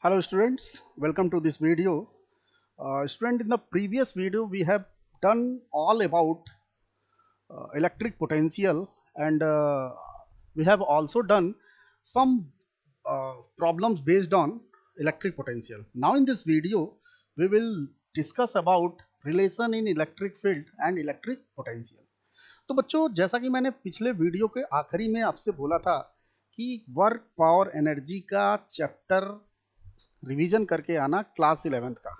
Hello students, welcome to this video. Student, in the previous video we have done all about electric potential and we have also done some problems based on electric potential. Now in this video we will discuss about relation in electric field and electric potential. तो बच्चों, जैसा कि मैंने पिछले video के आखिरी में आपसे बोला था कि वर्क पावर एनर्जी का चैप्टर रिवीजन करके आना क्लास 11th का।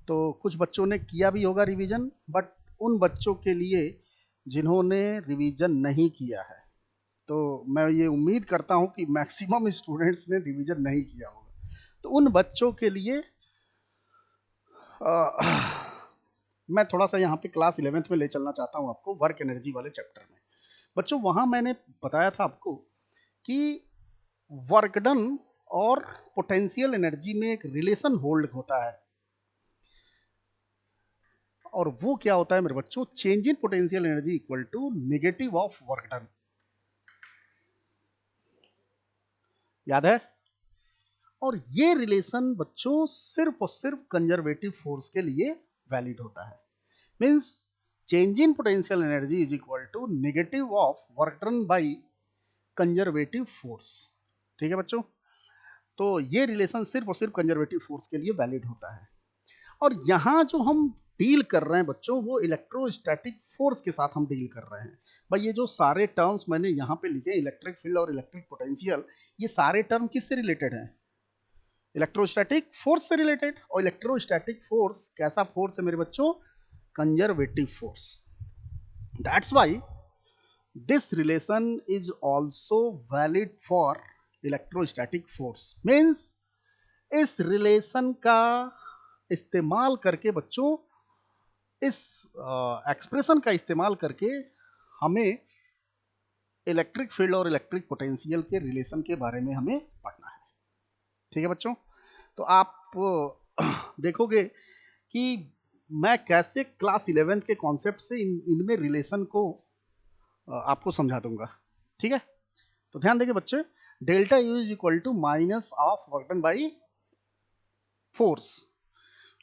तो कुछ बच्चों ने किया भी होगा रिवीजन, बट उन बच्चों के लिए जिन्होंने रिवीजन नहीं किया है, तो मैं ये उम्मीद करता हूं कि मैक्सिमम स्टूडेंट्स ने रिवीजन नहीं किया होगा। तो उन बच्चों के लिए मैं थोड़ा सा यहाँ पे क्लास 11th में ले चलना चाहता हूँ आपको, वर्क एनर्जी वाले चैप्टर में। बच्चों, वहां मैंने बताया था आपको कि वर्क डन और पोटेंशियल एनर्जी में एक रिलेशन होल्ड होता है, और वो क्या होता है मेरे बच्चों? Change in potential energy equal to negative of work done. याद है? और ये रिलेशन बच्चों सिर्फ और सिर्फ कंजर्वेटिव फोर्स के लिए वैलिड होता है। Means change in potential energy is equal to negative of work done by conservative force. ठीक है बच्चों? तो ये रिलेशन सिर्फ और सिर्फ कंजर्वेटिव फोर्स के लिए वैलिड होता है। और यहां जो हम डील कर रहे हैं बच्चों, वो इलेक्ट्रोस्टैटिक फोर्स के साथ हम डील कर रहे हैं। भाई, ये जो सारे टर्म्स मैंने यहाँ पे लिखे, इलेक्ट्रिक फील्ड और इलेक्ट्रिक पोटेंशियल, ये सारे टर्म किससे रिलेटेड हैं? इलेक्ट्रोस्टैटिक फोर्स से रिलेटेड। और इलेक्ट्रोस्टैटिक फोर्स कैसा फोर्स है मेरे बच्चों? Conservative force. That's why this relation is also valid for electrostatic force. Means इस रिलेशन का इस्तेमाल करके बच्चों, इस एक्सप्रेशन का इस्तेमाल करके हमें इलेक्ट्रिक फील्ड और इलेक्ट्रिक पोटेंशियल के रिलेशन के बारे में हमें पढ़ना है। ठीक है बच्चों? तो आप देखोगे कि मैं कैसे क्लास 11th के कॉन्सेप्ट से इनमें रिलेशन को आपको समझा दूंगा। ठीक है? तो ध्यान देंगे बच्चे, delta U is equal to minus of work done by force.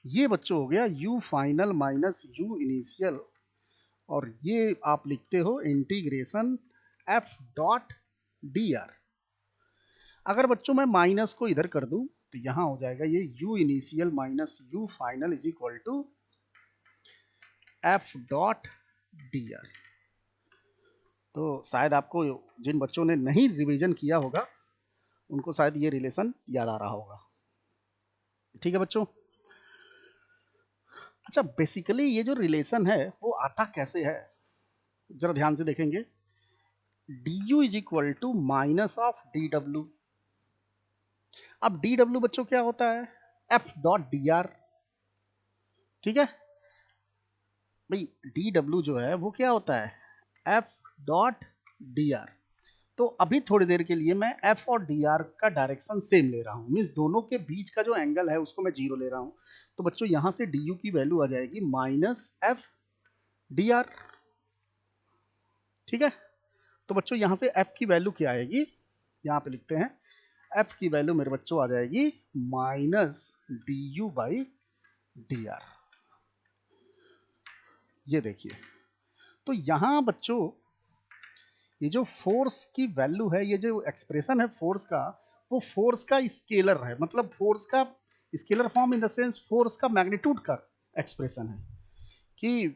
ये बच्चों हो गया U final minus U initial, और ये आप लिखते हो integration F dot D R. अगर बच्चों मैं माइनस को इधर कर दूं तो यहां हो जाएगा ये U initial minus U final is equal to F dot D R. तो शायद आपको, जिन बच्चों ने नहीं रिवीजन किया होगा, उनको शायद ये रिलेशन याद आ रहा होगा। ठीक है बच्चों? अच्छा, बेसिकली ये जो रिलेशन है वो आता कैसे है, जरा ध्यान से देखेंगे। du is equal to minus of D W. अब डी डब्ल्यू बच्चों क्या होता है? F dot D R. ठीक है भाई, डी डब्ल्यू जो है वो क्या होता है? F dot D R. तो अभी थोड़ी देर के लिए मैं एफ और डी आर का डायरेक्शन सेम ले रहा हूं, मीन्स दोनों के बीच का जो एंगल है उसको मैं जीरो ले रहा हूं। तो बच्चों यहां से डी यू की वैल्यू आ जाएगी माइनस एफ डी आर। ठीक है? तो बच्चों यहां से एफ की वैल्यू क्या आएगी? यहां पे लिखते हैं, एफ की वैल्यू मेरे बच्चों आ जाएगी minus D you by D r. ये देखिए, तो यहां बच्चों ये जो फोर्स की वैल्यू है, ये जो एक्सप्रेशन है फोर्स का, वो फोर्स का स्केलर है। मतलब फोर्स का scalar form in the sense force का मैग्नीट्यूड का एक्सप्रेशन है कि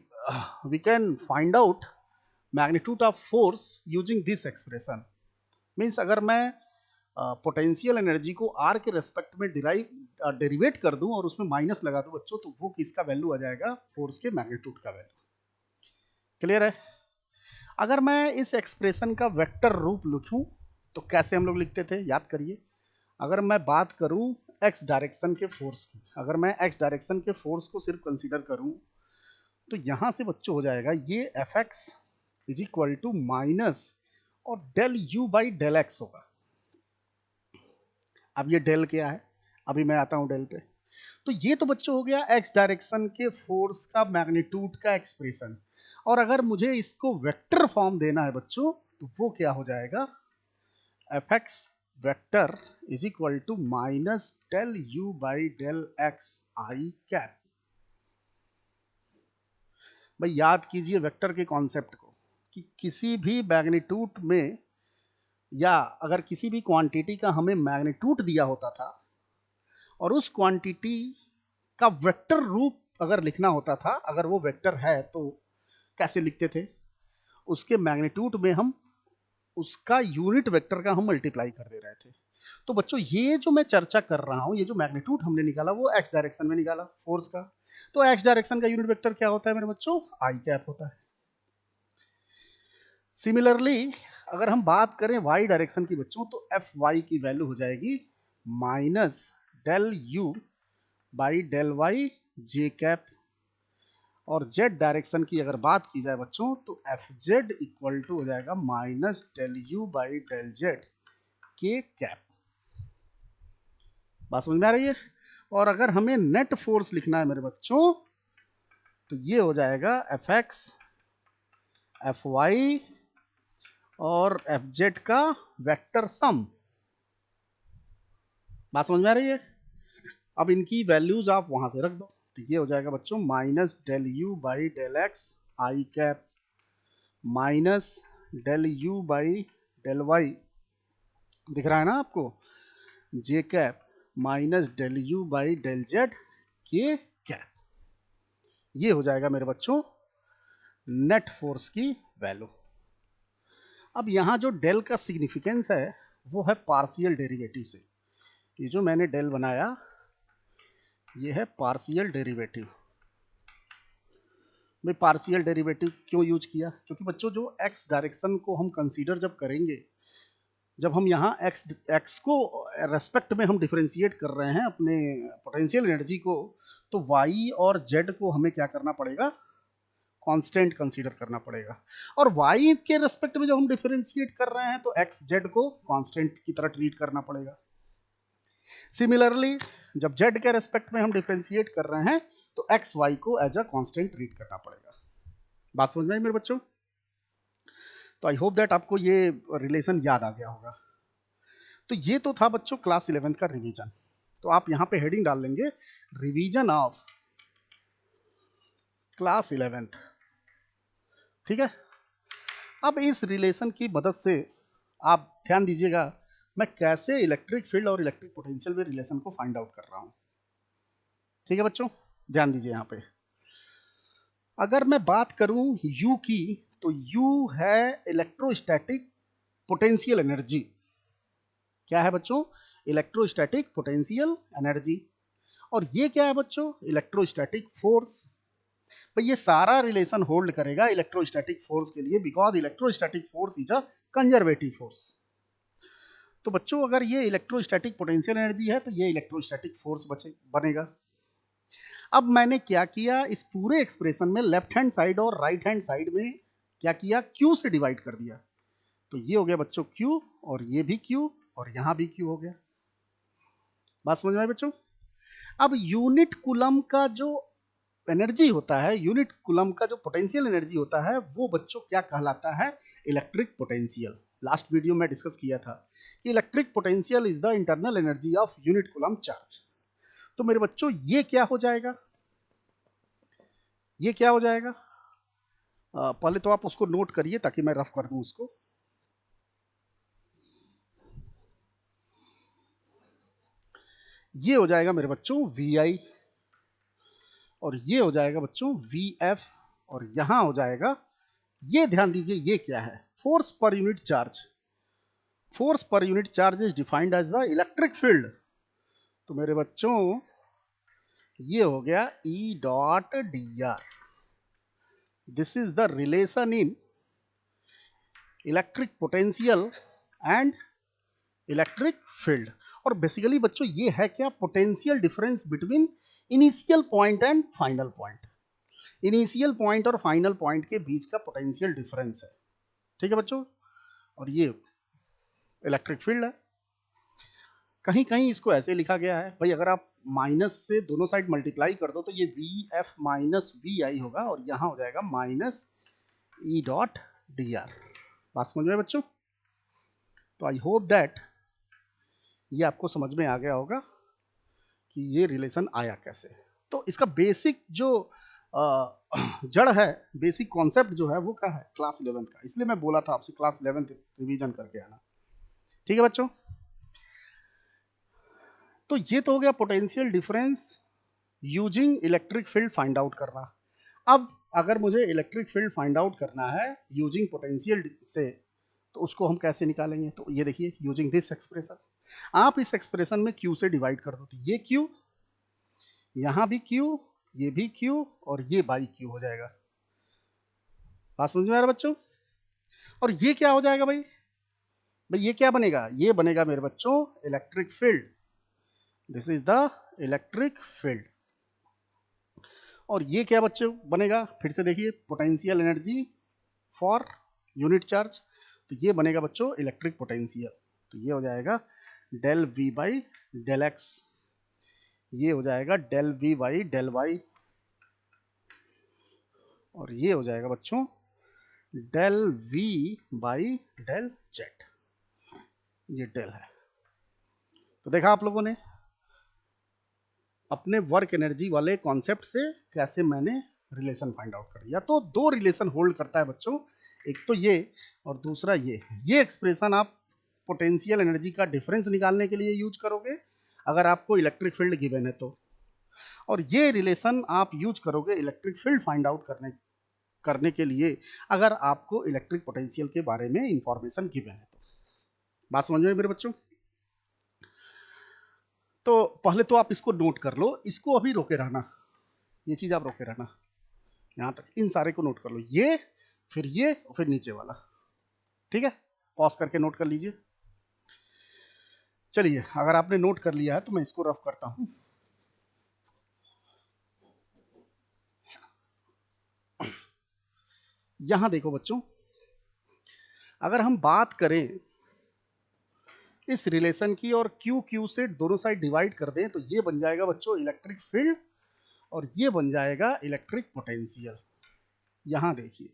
we can find out magnitude of force using this expression. Means अगर मैं पोटेंशियल एनर्जी को आर के रेस्पेक्ट में डेरिवेट कर दूं और उसमें माइनस लगा दूं बच्चों, तो वो किसका वैल्यू आ जाएगा? फोर्स के मैग्नीट्यूड का वैल्यू। क्लियर है? अगर मैं इस एक्सप्रेशन का वेक्टर रूप लिखूं तो कैसे हम लोग लिखते थे, याद करिए। अगर मैं बात करूं एक्स डायरेक्शन के फोर्स की, अगर मैं एक्स डायरेक्शन के फोर्स को सिर्फ कंसीडर करूं, तो यहां से बच्चों हो जाएगा ये F X is equal to minus और del U by del X होगा। अब ये डेल क्या है? अभी मैं आता हूं डेल पे। तो ये तो बच्चों हो गया एक्स डायरेक्शन के फोर्स का मैग्नीट्यूड का एक्सप्रेशन। और अगर मुझे इसको वेक्टर फॉर्म देना है बच्चों, तो वो क्या हो जाएगा? F X vector is equal to minus del U by del X I cap. भाई याद कीजिए वेक्टर के कॉन्सेप्ट को कि किसी भी मैग्नीट्यूड में या अगर किसी भी क्वांटिटी का हमें मैग्नीट्यूड दिया होता था और उस क्वांटिटी का वेक्टर रूप अगर लिखना होता था, अगर वो वेक्टर है तो कैसे लिखते थे, उसके मैग्नीट्यूड में हम उसका यूनिट वेक्टर का हम मल्टीप्लाई कर दे रहे थे। तो बच्चों ये जो मैं चर्चा कर रहा हूं, ये जो मैग्नीट्यूड हमने निकाला वो एक्स डायरेक्शन में निकाला फोर्स का, तो एक्स डायरेक्शन का यूनिट वेक्टर क्या होता है मेरे बच्चों, आई कैप होता है। सिमिलरली अगर हम बात करें वाई डायरेक्शन की बच्चों, तो एफ वाई की वैल्यू हो जाएगी minus del U by del Y J cap. और जेड डायरेक्शन की अगर बात की जाए बच्चों, तो एफ जेड इक्वल टू हो जाएगा minus del U by del Z के कैप। बात समझ में आ रही है? और अगर हमें नेट फोर्स लिखना है मेरे बच्चों, तो ये हो जाएगा एफ एक्स एफ वाई और एफ जेड का वेक्टर सम। बात समझ में आ रही है? अब इनकी वैल्यूज आप वहां से रख दो, तो ये हो जाएगा बच्चों minus del U by del X I cap minus del U by del Y, दिख रहा है ना आपको, J cap minus del U by del Z के कैप। ये हो जाएगा मेरे बच्चों नेट फोर्स की वैल्यू। अब यहां जो डेल का सिग्निफिकेंस है वो है पार्शियल डेरिवेटिव से। ये जो मैंने डेल बनाया ये है पार्शियल डेरिवेटिव। मैं पार्शियल डेरिवेटिव क्यों यूज किया, क्योंकि बच्चों जो एक्स डायरेक्शन को हम कंसीडर जब करेंगे, जब हम यहाँ एक्स को रेस्पेक्ट में हम डिफरेंशिएट कर रहे हैं अपने पोटेंशियल एनर्जी को, तो वाई और जेड को हमें क्या करना पड़ेगा, कांस्टेंट कंसीडर करना पड़ेगा। और वाई के रेस्पेक्ट में जब हम डिफरेंशिएट कर रहे हैं तो एक्स जेड को कांस्टेंट की तरह ट्रीट करना पड़ेगा। सिमिलरली जब जेड के रेस्पेक्ट में हम डिफरेंशिएट कर रहे हैं तो एक्स वाई को एज अ कांस्टेंट ट्रीट करना पड़ेगा। बात समझ में आई मेरे बच्चों? तो आई होप दैट आपको ये रिलेशन याद आ गया होगा। तो ये तो था बच्चों क्लास 11th का रिवीजन। तो आप यहां पे हेडिंग डाल लेंगे रिवीजन ऑफ क्लास 11th। ठीक है? अब इस रिलेशन की मदद से आप ध्यान दीजिएगा मैं कैसे इलेक्ट्रिक फील्ड और इलेक्ट्रिक पोटेंशियल में रिलेशन को फाइंड आउट कर रहा हूं। ठीक है बच्चों, ध्यान दीजिए यहां पे। अगर मैं बात करूं U की, तो U है इलेक्ट्रोस्टैटिक पोटेंशियल एनर्जी। क्या है बच्चों? Electrostatic potential energy. और ये क्या है बच्चों? Electrostatic force. भाई ये सारा रिलेशन होल्ड करेगा इलेक्ट्रोस्टैटिक फोर्स के लिए, because electrostatic force is a conservative force. तो बच्चों अगर ये इलेक्ट्रोस्टैटिक पोटेंशियल एनर्जी है तो ये इलेक्ट्रोस्टैटिक फोर्स बनेगा। अब मैंने क्या किया, इस पूरे एक्सप्रेशन में लेफ्ट हैंड साइड और राइट हैंड साइड में क्या किया, Q से डिवाइड कर दिया। तो ये हो गया बच्चों Q, और ये भी Q, और यहां भी Q हो गया। बात समझ में आई बच्चों? अब यूनिट कूलम का जो एनर्जी होता है, यूनिट कूलम का जो पोटेंशियल एनर्जी होता है, वो बच्चों क्या कहलाता है, इलेक्ट्रिक पोटेंशियल। लास्ट वीडियो में डिस्कस किया था कि electric potential is the internal energy of unit coulomb charge. तो मेरे बच्चों ये क्या हो जाएगा, ये क्या हो जाएगा, पहले तो आप उसको नोट करिए ताकि मैं रफ कर दूं उसको। ये हो जाएगा मेरे बच्चों VI, और ये हो जाएगा बच्चों VF, और यहां हो जाएगा, ये ध्यान दीजिए ये क्या है, force per unit charge. Force per unit charge is defined as the electric field. तो मेरे बच्चों ये हो गया E dot dr। This is the relation in electric potential and electric field. और बेसिकली बच्चों ये है क्या, potential difference between initial point and final point. Initial point और फाइनल पॉइंट के बीच का पोटेंशियल डिफरेंस है। ठीक है बच्चों? और ये इलेक्ट्रिक फील्ड है। कहीं कहीं इसको ऐसे लिखा गया है, भाई अगर आप माइनस से दोनों साइड मल्टीप्लाई कर दो तो ये VF माइनस VI होगा, और यहां हो जाएगा माइनस E डॉट dr। बात समझ में बच्चों? तो आई होप दैट ये आपको समझ में आ गया होगा कि ये रिलेशन आया कैसे। तो इसका बेसिक जो जड़ है, बेसिक कॉन्सेप्ट जो है वो क्या है, क्लास 11th का, इसलिए मैं बोला था आपसे क्लास 11th रिवीजन करके आना। ठीक है बच्चों, तो ये तो हो गया potential difference using electric field find out करना। अब अगर मुझे इलेक्ट्रिक फील्ड फाइंड आउट करना है यूजिंग पोटेंशियल से, तो उसको हम कैसे निकालेंगे, तो ये देखिए यूजिंग दिस एक्सप्रेशन, आप इस एक्सप्रेशन में Q से डिवाइड कर दो, तो ये Q, यहां भी Q, ये भी Q, और ये बाई Q हो जाएगा। बात समझ में आ रहा बच्चों? और ये क्या हो जाएगा भाई, ये क्या बनेगा, ये बनेगा मेरे बच्चों electric field, this is the electric field. और ये क्या बच्चों बनेगा, फिर से देखिए potential energy for unit charge, तो ये बनेगा बच्चों इलेक्ट्रिक पोटेंशियल, तो ये हो जाएगा del V by del x, ये हो जाएगा del V by del y, और ये हो जाएगा बच्चों del V by del z, ये डेल है। तो देखा आप लोगों ने अपने वर्क एनर्जी वाले कॉन्सेप्ट से कैसे मैंने रिलेशन फाइंड आउट कर दिया। तो दो रिलेशन होल्ड करता है बच्चों, एक तो ये और दूसरा ये एक्सप्रेशन आप पोटेंशियल एनर्जी का डिफरेंस निकालने के लिए यूज करोगे अगर आपको इलेक्ट्रिक फील्ड गिवन है तो, और ये रिलेशन आप यूज करोगे इलेक्ट्रिक फील्ड फाइंड आउट करने के लिए अगर आपको इलेक्ट्रिक पोटेंशियल के बारे में इंफॉर्मेशन गिवन है तो। बात समझ में मेरे बच्चों? तो पहले तो आप इसको नोट कर लो, इसको अभी रोके रहना, ये चीज आप रोके रहना यहां तक, इन सारे को नोट कर लो, ये फिर नीचे वाला, ठीक है, पॉज करके नोट कर लीजिए। चलिए अगर आपने नोट कर लिया है तो मैं इसको रफ करता हूं। यहां देखो बच्चों, अगर हम बात करें इस रिलेशन की और Q से दोनों साइड डिवाइड कर दें तो ये बन जाएगा बच्चों इलेक्ट्रिक फील्ड और ये बन जाएगा इलेक्ट्रिक पोटेंशियल। यहां देखिए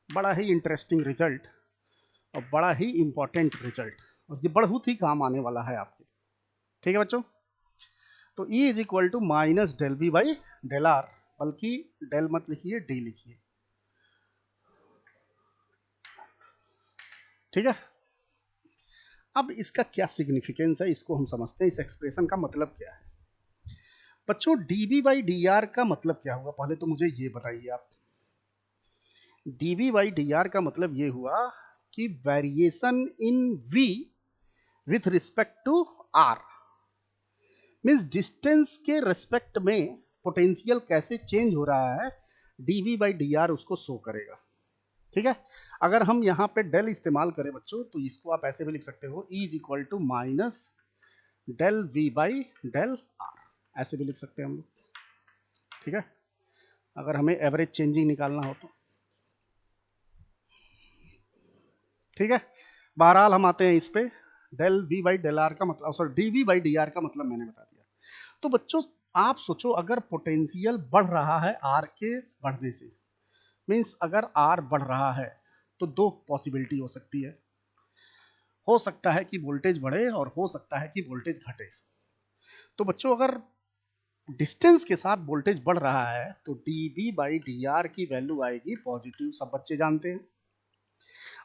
बड़ा ही इंटरेस्टिंग रिजल्ट और बड़ा ही इंपॉर्टेंट रिजल्ट, और ये बहुत ही काम आने वाला है आपके। ठीक है बच्चों, तो E is equal to minus del B by del R, बल्कि डेल मत लिखिए डी लिखिए, ठीक है। अब इसका क्या सिग्निफिकेंस है इसको हम समझते हैं, इस एक्सप्रेशन का मतलब क्या है बच्चों। dB बाई डी आर का मतलब क्या हुआ, पहले तो मुझे ये बताइए आप। dB बाई डी आर का मतलब ये हुआ कि variation in V with respect to R, means distance के रेस्पेक्ट में पोटेंशियल कैसे चेंज हो रहा है, dV बाई डी आर उसको शो करेगा। ठीक है, अगर हम यहाँ पे डेल इस्तेमाल करें बच्चों तो इसको आप ऐसे भी लिख सकते हो, E is equal to minus del V by del R, ऐसे भी लिख सकते हैं हम लोग। ठीक है, अगर हमें एवरेज चेंजिंग निकालना हो तो। ठीक है, बहरहाल हम आते हैं इस पे, del V by del r का मतलब, sorry dV by D r का मतलब मैंने बता दिया। तो बच्चों आप सोचो अगर पोटेंशियल बढ़ रहा है R के बढ़ने से, मीन्स अगर R बढ़ रहा है तो दो पॉसिबिलिटी हो सकती है, हो सकता है कि वोल्टेज बढ़े और हो सकता है कि वोल्टेज घटे। तो बच्चों अगर डिस्टेंस के साथ वोल्टेज बढ़ रहा है तो dB बाई डी आर की वैल्यू आएगी पॉजिटिव, सब बच्चे जानते हैं,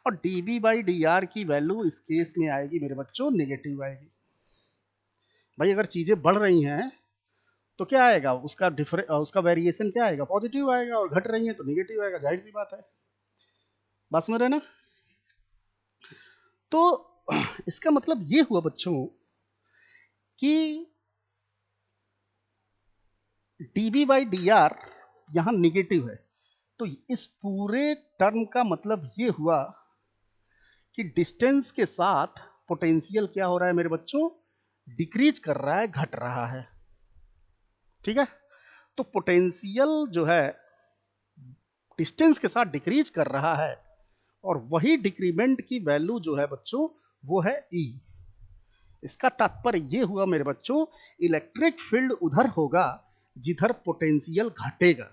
और dB बाई डी आर की वैल्यू इस केस में आएगी मेरे बच्चों नेगेटिव आएगी। भाई अगर चीजें बढ़ रही हैं तो क्या आएगा, उसका वेरिएशन क्या आएगा, पॉजिटिव आएगा, और घट रही है तो नेगेटिव आएगा, जाहिर सी बात है। बस में रहना। तो इसका मतलब ये हुआ बच्चों कि dB बाई डी आर यहां निगेटिव है, तो इस पूरे टर्म का मतलब ये हुआ कि डिस्टेंस के साथ पोटेंशियल क्या हो रहा है मेरे बच्चों, डिक्रीज कर रहा है, घट रहा है। ठीक है, तो पोटेंशियल जो है डिस्टेंस के साथ डिक्रीज कर रहा है, और वही डिक्रीमेंट की वैल्यू जो है बच्चों वो है E। इसका तात्पर्य ये हुआ मेरे बच्चों इलेक्ट्रिक फील्ड उधर होगा जिधर पोटेंशियल घटेगा,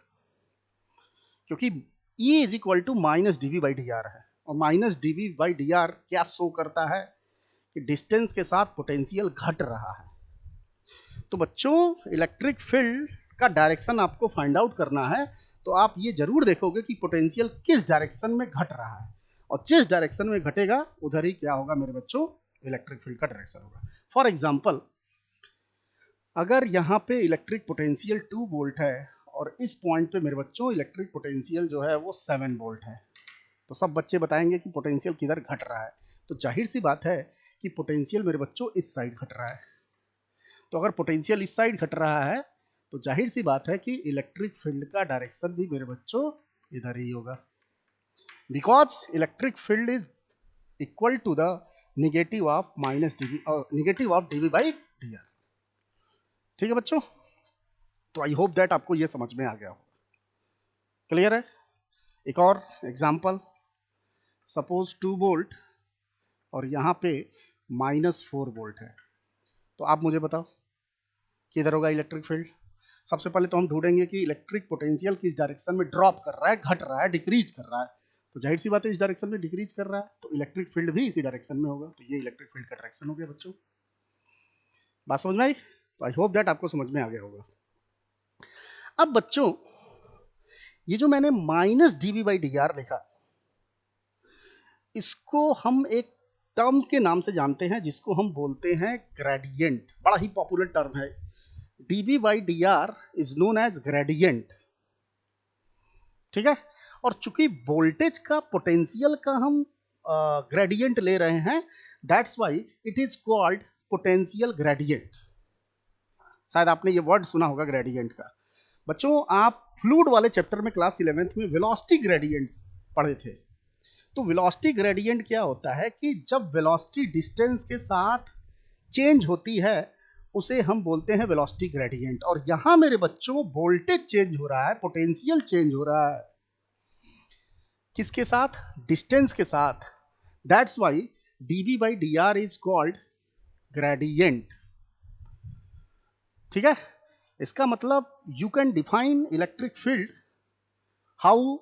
क्योंकि E is equal to minus dV by D r है, और minus dV by D r क्या शो करता है कि डिस्टेंस के साथ पोटेंशियल घट रहा है। तो बच्चों इलेक्ट्रिक फील्ड का डायरेक्शन आपको फाइंड आउट करना है, तो आप ये जरूर देखोगे कि पोटेंशियल किस डायरेक्शन में घट रहा है, और जिस डायरेक्शन में घटेगा उधर ही क्या होगा मेरे बच्चों, इलेक्ट्रिक फील्ड का डायरेक्शन होगा। फॉर एग्जाम्पल, अगर यहाँ पे इलेक्ट्रिक पोटेंशियल 2 वोल्ट है और इस पॉइंट पे मेरे बच्चों इलेक्ट्रिक पोटेंशियल जो है वो 7 वोल्ट है, तो सब बच्चे बताएंगे कि पोटेंशियल किधर घट रहा है। तो जाहिर सी बात है कि पोटेंशियल मेरे बच्चों इस साइड घट रहा है। तो अगर पोटेंशियल इस साइड घट रहा है तो जाहिर सी बात है कि इलेक्ट्रिक फील्ड का डायरेक्शन भी मेरे बच्चों इधर ही होगा, because electric field is equal to the negative of minus D V और negative of D V by D R. ठीक है बच्चों, तो आई होप दैट आपको ये समझ में आ गया होगा। क्लियर है? एक और एग्जांपल, सपोज 2 वोल्ट और यहाँ पे -4 वोल्ट है, तो आप मुझे बताओ किधर होगा इलेक्ट्रिक फील्ड। सबसे पहले तो हम ढूंढेंगे कि इलेक्ट्रिक पोटेंशियल किस डायरेक्शन में ड्रॉप कर रहा है, घट रहा है, डिक्रीज कर रहा है। तो जाहिर सी बात है इस डायरेक्शन में डिक्रीज कर रहा है, तो इलेक्ट्रिक फील्ड भी इसी डायरेक्शन में होगा। तो ये इलेक्ट्रिक फील्ड का डायरेक्शन हो गया बच्चों। बात समझ में आई? तो आई होप दैट आपको समझ में आ गया होगा। अब बच्चों ये जो मैंने -dV/dr लिखा, इसको हम एक टर्म के नाम से जानते हैं जिसको हम बोलते हैं ग्रेडियंट। बड़ा ही पॉपुलर टर्म है। dV/dr is known as gradient. ठीक है, और चूंकि वोल्टेज का पोटेंशियल का हम ग्रेडियंट ले रहे हैं, that's why it is called potential gradient. शायद आपने ये वर्ड सुना होगा ग्रेडियंट का। बच्चों आप फ्लूइड वाले चैप्टर में क्लास 11th में वेलोसिटी ग्रेडियंट पढ़े थे। तो वेलोसिटी ग्रेडियंट क्या होता है कि जब वेलोसिटी डिस्टेंस के साथ चेंज होती है उसे हम बोलते हैं वेलोसिटी ग्रेडियंट। और यहां मेरे बच्चों वोल्टेज चेंज हो रहा है, पोटेंशियल चेंज हो रहा है, किसके साथ? डिस्टेंस के साथ। That's why dV/dr is called gradient. ठीक है, इसका मतलब you can define electric field how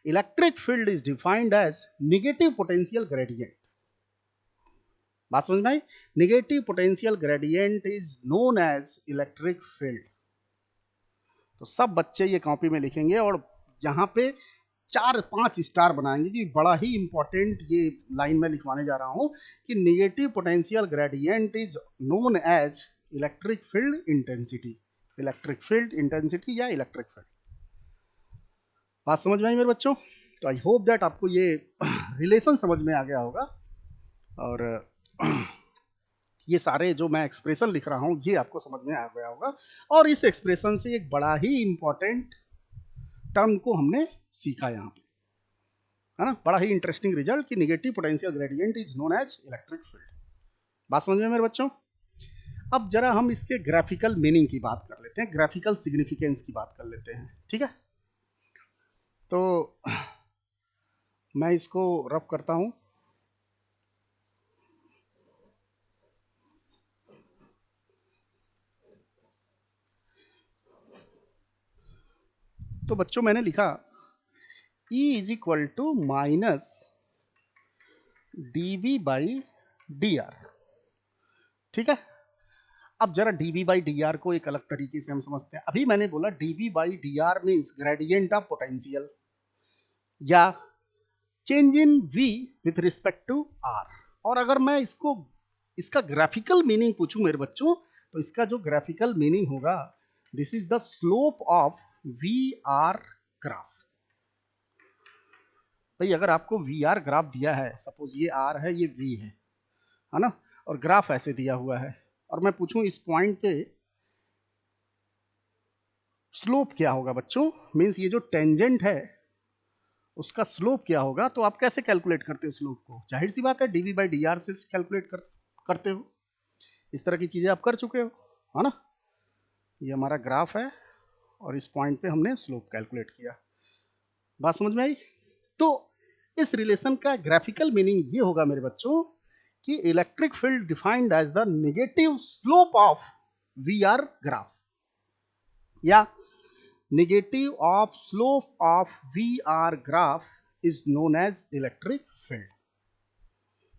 electric field is defined as negative potential gradient. बात समझ में आई? Negative potential gradient is known as electric field. तो सब बच्चे ये कॉपी में लिखेंगे और यहाँ पे 4-5 स्टार बनाएंगे कि बड़ा ही इंपॉर्टेंट ये लाइन में लिखवाने जा रहा हूं कि negative potential gradient is known as electric field intensity. Electric field intensity या इलेक्ट्रिक फील्ड। बात समझ में आई मेरे बच्चों? तो आई होप दैट आपको ये रिलेशन समझ में आ गया होगा। और ये सारे जो मैं एक्सप्रेशन लिख रहा हूं ये आपको समझ में आ गया होगा। और इस एक्सप्रेशन से एक बड़ा ही इंपॉर्टेंट टर्म को हमने सीखा यहाँ पे, है ना? बड़ा ही इंटरेस्टिंग रिजल्ट कि negative potential gradient is known as electric field. बात समझ में मेरे बच्चों? अब जरा हम इसके ग्राफिकल मीनिंग की बात कर लेते हैं, ग्राफिकल सिग्निफिकेंस की बात कर लेते हैं। ठीक है, तो मैं इसको रफ करता हूं। तो बच्चों मैंने लिखा E is equal to -dV/dr। ठीक है, अब जरा dV/dr को एक अलग तरीके से हम समझते हैं। अभी मैंने बोला dV/dr means gradient of potential या change in V with respect to R। और अगर मैं इसका ग्राफिकल मीनिंग पूछूं मेरे बच्चों, तो इसका जो ग्राफिकल मीनिंग होगा, this is the slope of VR graph. भाई अगर आपको VR ग्राफ दिया है, सपोज ये R है, ये V है ना, और ग्राफ ऐसे दिया हुआ है, और मैं पूछूं इस पॉइंट पे स्लोप क्या होगा बच्चों, मींस ये जो टेंजेंट है उसका स्लोप क्या होगा, तो आप कैसे कैलकुलेट करते हो स्लोप को? जाहिर सी बात है dV/dr से कैलकुलेट करते हो। इस तरह की चीजें आप कर चुके हो, है ना? ये हमारा ग्राफ है और इस पॉइंट पे हमने स्लोप कैलकुलेट किया। बात समझ में आई? तो इस रिलेशन का ग्राफिकल मीनिंग ये होगा मेरे बच्चों कि electric field defined as the negative slope of VR graph या negative of slope of VR graph is known as electric field.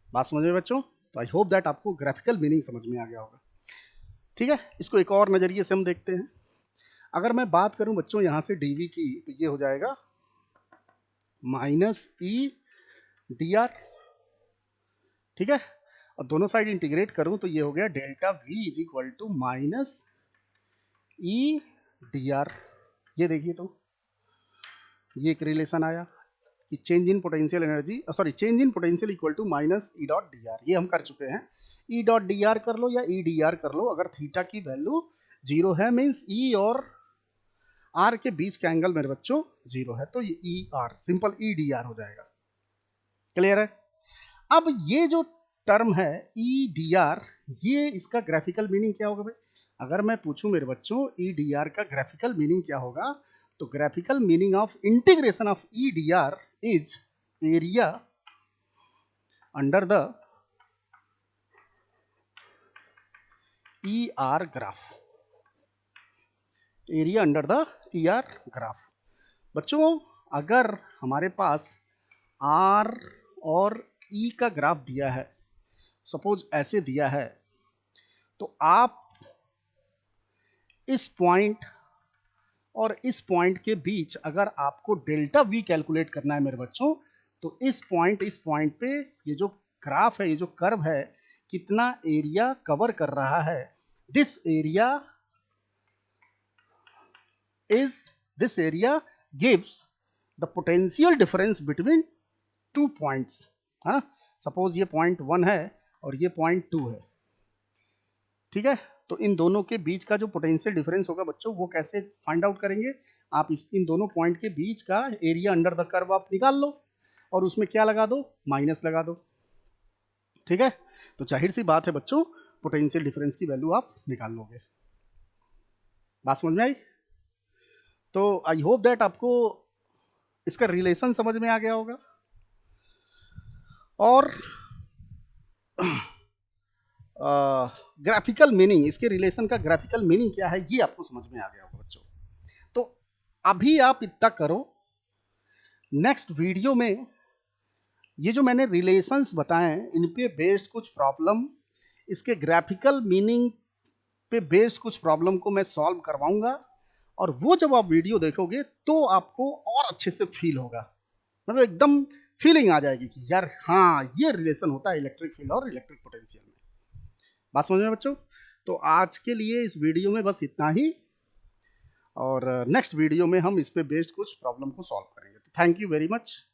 बात समझ में बच्चों? तो आई होप दैट आपको ग्राफिकल मीनिंग समझ में आ गया होगा। ठीक है, इसको एक और नजरिए से हम देखते हैं। अगर मैं बात करूं बच्चों यहाँ से dv की, तो ये हो जाएगा माइनस ई डी आर। ठीक है, और दोनों साइड इंटीग्रेट करूं तो ये हो गया delta v is equal to minus E d r. ये देखिए, तो ये एक रिलेशन आया कि change in potential energy, sorry, change in potential equal to minus E dot D r. ये हम कर चुके हैं। ई डॉट डी आर कर लो या ई डी आर कर लो, अगर थीटा की वैल्यू 0 है मीन्स ई और आर के बीच का एंगल मेरे बच्चों 0 है, तो ये E R simple E d are हो जाएगा। क्लियर है? अब ये जो टर्म है ई डी आर, ये इसका ग्राफिकल मीनिंग क्या होगा भाई? अगर मैं पूछूं मेरे बच्चों ई डी आर का ग्राफिकल मीनिंग क्या होगा, तो graphical meaning of integration of E d are is area under the E R graph. Area under the E R graph. बच्चों, अगर हमारे पास आर और ई का ग्राफ दिया है, सपोज ऐसे दिया है, तो आप इस पॉइंट और इस पॉइंट के बीच अगर आपको डेल्टा वी कैलकुलेट करना है मेरे बच्चों, तो इस पॉइंट पे ये जो ग्राफ है, ये जो कर्व है, कितना एरिया कवर कर रहा है, this area gives the potential difference between two points. है, सपोज ये पॉइंट 1 है और ये पॉइंट 2 है। ठीक है, तो इन दोनों के बीच का जो पोटेंशियल डिफरेंस होगा बच्चों, वो कैसे फाइंड आउट करेंगे? आप इन दोनों पॉइंट के बीच का एरिया अंडर द कर्व आप निकाल लो और उसमें क्या लगा दो? माइनस लगा दो। ठीक है, तो जाहिर सी बात है बच्चों, पोटेंशियल डिफरेंस की वैल्यू आप निकाल लोगे। बात समझ में आई? तो आई होप दैट आपको इसका रिलेशन समझ में आ गया होगा, और ग्राफिकल मीनिंग, इसके रिलेशन का ग्राफिकल मीनिंग क्या है, ये आपको समझ में आ गया होगा बच्चों। तो अभी आप इतना करो, नेक्स्ट वीडियो में ये जो मैंने रिलेशंस बताए, इन पे बेस्ड कुछ प्रॉब्लम, इसके ग्राफिकल मीनिंग पे बेस्ड कुछ प्रॉब्लम को मैं सॉल्व करवाऊंगा, और वो जब आप वीडियो देखोगे तो आपको और अच्छे से फील होगा, मतलब एकदम फीलिंग आ जाएगी कि यार हाँ, ये रिलेशन होता है इलेक्ट्रिक फील्ड और इलेक्ट्रिक पोटेंशियल में। बात समझ में बच्चों? तो आज के लिए इस वीडियो में बस इतना ही, और नेक्स्ट वीडियो में हम इस पे बेस्ड कुछ प्रॉब्लम को सॉल्व करेंगे। तो थैंक यू वेरी मच।